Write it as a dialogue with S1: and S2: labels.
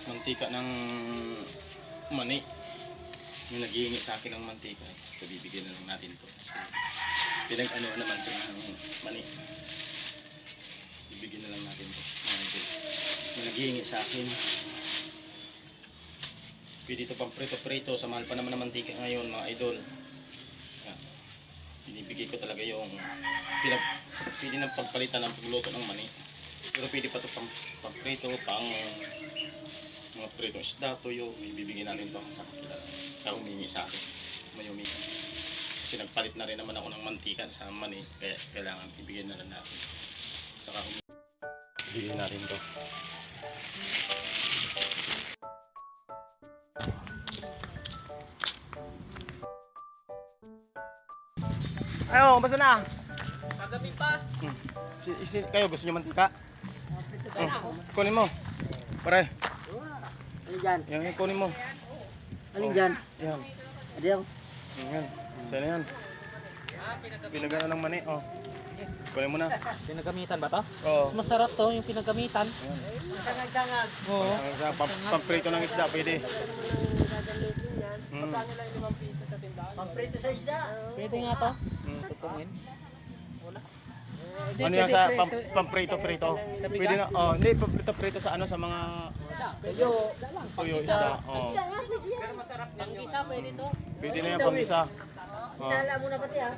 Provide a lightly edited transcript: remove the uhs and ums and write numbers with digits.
S1: Mantika ng mani. Yung nag-iingi sa akin ng mantika. So bibigyan na lang natin to. Kasi pinag-ano naman ito ng mani. Bibigyan na lang natin to. Yung nag-iingi sa akin. Pwede ito pang prito-prito. Sa mahal pa naman ng mantika ngayon mga idol. Binibigay ko talaga yung pwede na pagpalitan ng pagluto ng mani. Pero pwede pa ito pang prito, pang mga pritong isda, tuyo. Ibibigay natin ito sa kakilala. Sa humingi sa akin. May humingi. Kasi nagpalit na rin naman ako ng mantika sa mani. Kaya kailangan ibigay na lang natin. Saka humingi. Ibigay natin ito. Ayo, basta na.
S2: Magabi pa.
S1: Kayo gusto niyo mantika? Kunin mo. Pare.
S2: Ano dyan?
S1: Yang kunin mo.
S2: Alin dyan?
S1: Yan.
S2: Adiyaw.
S1: Yan. Sana yan. Pinagano ng mani. Oh. Kunin mo na.
S2: Pinagamitan ba to?
S1: Oo.
S2: Masarap to yung pinagamitan.
S3: Tangag-tangag.
S2: Oo.
S1: Pamprito ng isda pwede.
S3: Pamprito sa isda.
S2: Pwede nga to. Tutungin. Wala.
S1: Ano yan sa pamprito-prito? Pwede na. Oh, hindi pamprito-prito sa ano sa mga tuyo isda. Oh.
S2: Pang isa pwede to.
S1: Pwede na yan pang isa.
S3: Sinala mo na pati ha.